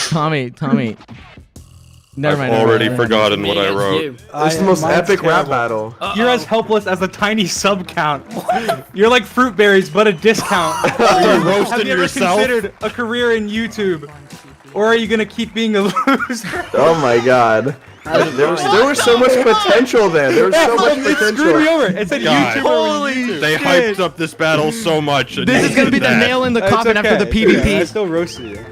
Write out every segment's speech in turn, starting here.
Tommy. Never mind. I've already forgotten what I wrote. This is the most epic rap battle. You're as helpless as a tiny sub count. You're like fruit berries, but a discount. You're roasting Have you ever yourself. considered a career in YouTube? Or are you gonna keep being a loser? Oh my god. There was so much potential there. There was so much It screwed me potential. over. It said God. YouTuber. Holy They hyped up this battle so much. And This is gonna be the nail in the coffin after the PvP. I still roasted you.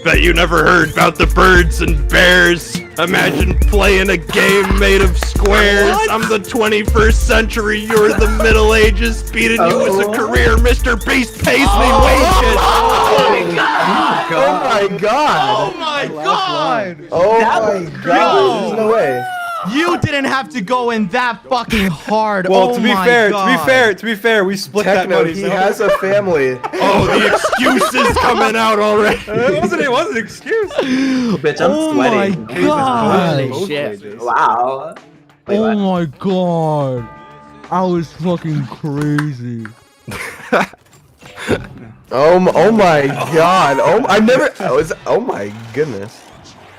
Bet you never heard about the birds and bears. Imagine playing a game made of squares. I'm the 21st century. You're the Middle Ages. Beating you as a career. Mr. Beast pays me wages. Oh my god. Oh my god! Oh my god. There's no way. You didn't have to go in that fucking hard. Well, oh to be my fair, God. to be fair, we split that Techno, money. he So. has a family. Oh, the excuses coming out already. It wasn't an excuse. Bitch, I'm Oh sweating. my god! Holy shit. Wow. Wait, Oh what? my god! I was fucking crazy. Oh my god. Oh, I never. Oh my goodness.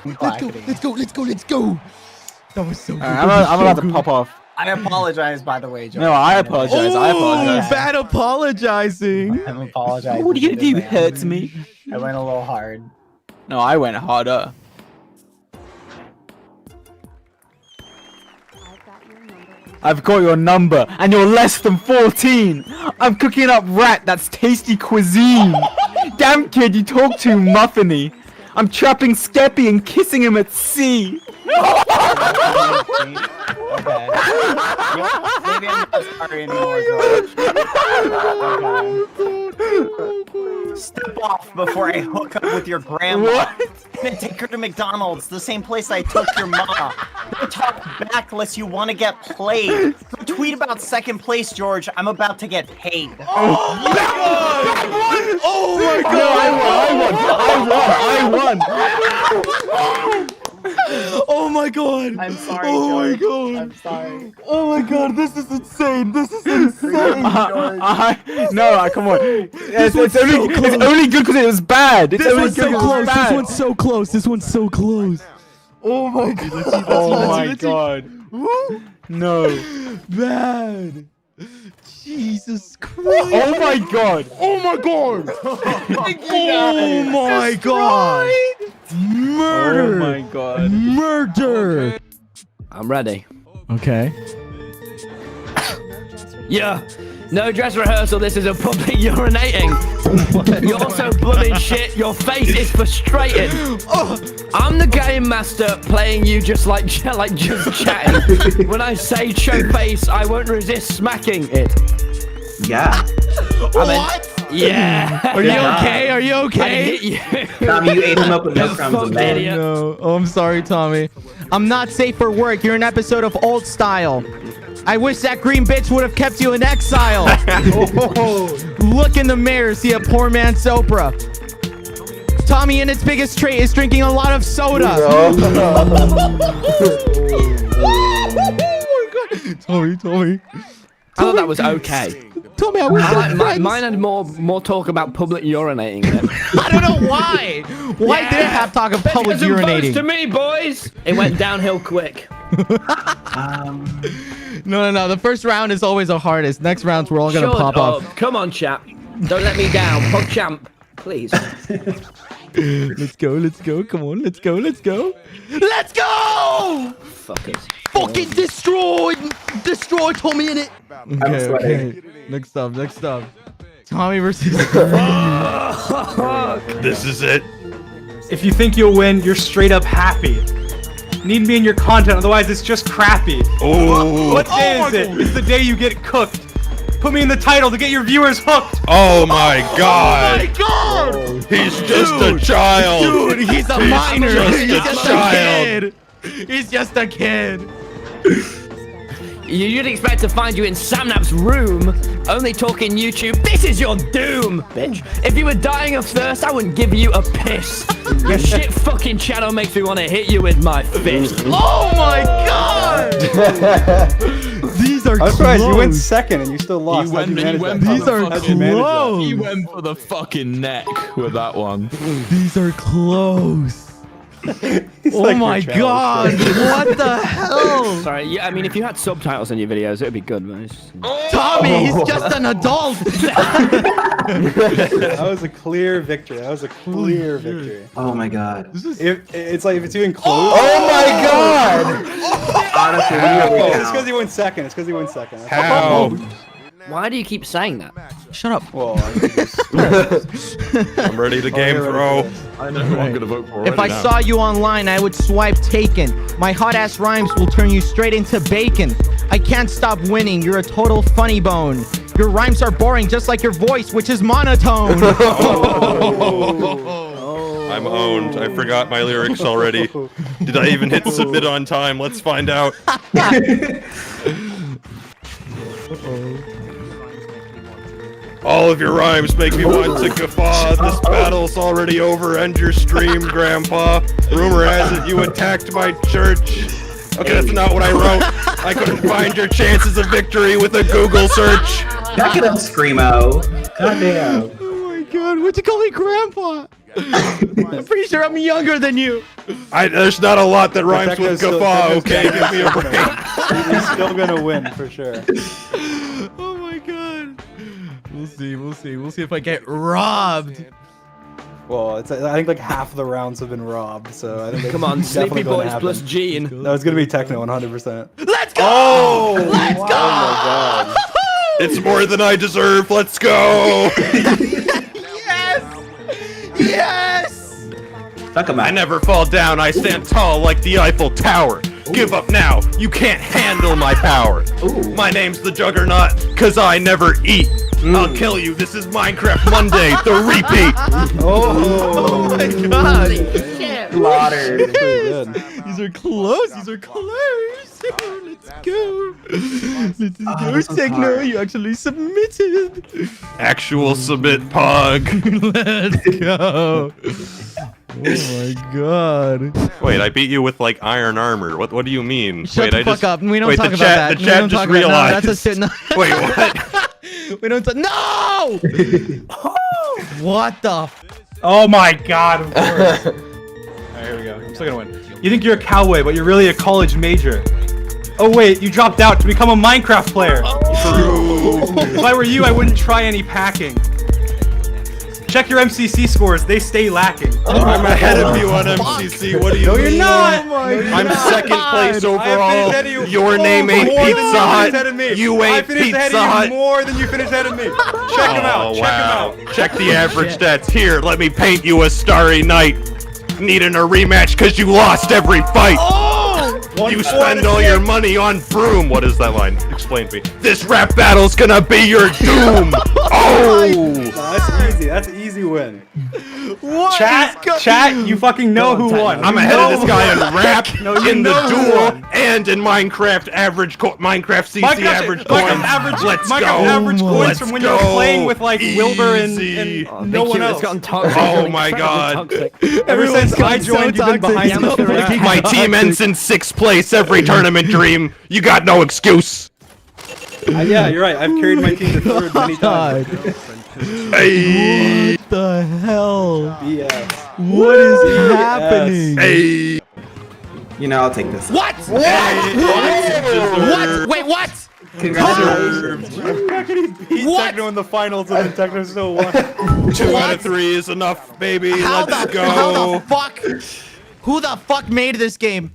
Let's go! That was so good. I'm allowed to pop off. I apologize, by the way, Joe. No, I apologize. I apologize. Bad apologizing. I'm apologizing. What are you gonna do? Hurt me? I went a little hard. No, I went harder. I've got your number, and you're less than 14. I'm cooking up rat. That's tasty cuisine. Damn kid, you talk too muffiny. I'm trapping Skeppy and kissing him at sea. Okay. Maybe I'm not sorry anymore, George. Okay. Step off before I hook up with your grandma. What? I'm gonna take her to McDonald's, the same place I took your mama. Don't talk back unless you want to get played. Don't tweet about second place, George. I'm about to get paid. Oh my god! Oh my god! I won. Oh my god! I'm sorry, Oh my George. god! I'm sorry. Oh my god! This is insane! This is insane! No, come on. It's only good because it was bad. It's This only one's good so 'cause it was close! This bad. one's so close! This one's so close! Oh my god! Oh my god. No. Bad! Jesus Christ! Oh my god. Oh my god! Oh my god! Murder! Oh my god. Murder! I'm ready. Okay. Yeah. No dress rehearsal, this is a public urinating. You're so blooming shit, your face is frustrating. I'm the game master playing you just just chatting. When I say show face, I won't resist smacking it. Yeah. What? Yeah. Are you okay? Are you I okay? hit you. Tommy, you ate him up with no crumbs Fuck of man. idiot. No. Oh, I'm sorry, Tommy. I'm not safe for work. You're an episode of Old Style. I wish that green bitch would have kept you in exile. Look in the mirror, see a poor man's Oprah. Tommy, in its biggest trait, is drinking a lot of soda. Oh my god. Tommy. I thought that was okay. Tommy, I wish Mine had more talk about public urinating than. I don't know why. Why did it have talk of public As opposed urinating? to me, boys. It went downhill quick. No. The first round is always the hardest. Next rounds, we're all gonna Shut pop up. off. Come on, chap. Don't let me down. Pog champ, please. Let's go. Come on, let's go. Let's go. Fuck it. Fucking destroy Tommy in it. Okay. sweating. Next up. Tommy versus. This is it. If you think you'll win, you're straight up happy. Need me in your content, otherwise it's just crappy. Oh. What day is it? It's the day you get cooked. Put me in the title to get your viewers hooked. Oh my god. Oh my god! He's just a child. Dude, he's a minor. just He's a just a child. kid. He's just a kid. You'd expect to find you in Samnap's room, only talking YouTube. This is your doom, bitch. If you were dying of thirst, I wouldn't give you a piss. Your shit fucking channel makes me want to hit you with my fist. Oh my god! These are I'm surprised you went close. second and you still lost. How'd you manage that? These are How'd you manage that? close. He went for the fucking neck with that one. These are close. It's Oh like your my challenge. god. What the hell? Sorry, yeah, I mean, if you had subtitles in your videos, it would be good, man. Tommy, he's just an adult. That was a clear victory. That was a clear victory. Oh my god. It's like if it's even close. Oh my god! Honestly, Oh, it's because he went second. It's because he went second. How? Why do you keep saying that? Shut up. Well, I mean, I'm ready to game throw. I know who I'm gonna vote for. If I saw you online, I would swipe taken. My hot ass rhymes will turn you straight into bacon. I can't stop winning. You're a total funny bone. Your rhymes are boring, just like your voice, which is monotone. I'm owned. I forgot my lyrics already. Did I even hit submit on time? Let's find out. All of your rhymes make me want to guffaw. This battle's already over. End your stream, Grandpa. Rumor has it you attacked my church. Okay, that's not what I wrote. I couldn't find your chances of victory with a Google search. Back it up, Screamo. Goddamn. Oh my god, what'd you call me grandpa? I'm pretty sure I'm younger than you. There's not a lot that rhymes with guffaw, okay? Give me a break. he's still gonna win for sure. Oh my god. We'll see, we'll see. We'll see if I get robbed. Well, I think like half the rounds have been robbed, so I think Come on, definitely Sleepy gonna Boys happen. plus Gene. No, it's gonna be Techno 100%. Let's go! Oh! Let's go! Oh my god. It's more than I deserve. Let's go! Yes! Yes! Fuck him I out. never fall down. I stand tall like the Eiffel Tower. Give up now. You can't handle my power. My name's the Juggernaut, cause I never eat. I'll kill you. This is Minecraft Monday, the repeat. Oh my god! Slaughtered. Pretty good. These are close. These are close. Let's go. Let's go, this was Techno. hard. You actually submitted. Actual submit pog. Let's go. Oh my god. Wait, I beat you with like iron armor. What do you mean? Shut Wait, the I fuck just up. We don't wait, talk the about chat, that. The We chat don't just talk about realized. No, that's a shit. No. Wait, what? We don't talk. No! What the? Oh my god, of course. Alright, here we go. I'm still gonna win. You think you're a cowboy, but you're really a college major. Oh wait, you dropped out to become a Minecraft player. If I were you, I wouldn't try any packing. Check your MCC scores, they stay lacking. I'm ahead of you on MCC. What do you mean? You're not! I'm second place I overall. finished ahead of you. Your name ain't more than Pizza you finished Hut. ahead of me. You I ain't finished ahead Pizza of Hut. you more than you finished ahead of me. Check him out. Check him out. Check the average stats. Here, let me paint you a starry night. Needing a rematch because you lost every fight. You spend all your money on broom. What is that line? Explain to me. This rap battle's gonna be your doom. Oh! No, that's easy. That's an easy win. What? Chat, you fucking know who won. I'm ahead of this guy in rap, No, you in the know who duel, won. and in Minecraft Minecraft CC average coins. Let's go. Average coins Let's from when you're go. playing with like Wilbur Easy. and no one else. It's gotten toxic. Oh my god. Ever since I joined, you've been behind Yeah, me. I'm sure My team ends in 6th place every tournament dream. You got no excuse. Yeah, you're right. I've carried my team to third many times. Hey. What the hell? BS. What is happening? Hey. You know, I'll take this. What? What? Wait, what? Congratulations. Beat What? Techno in the finals and then Techno still won. 2 out of 3 is enough, baby. How Let's the go. fuck? Who the fuck made this game?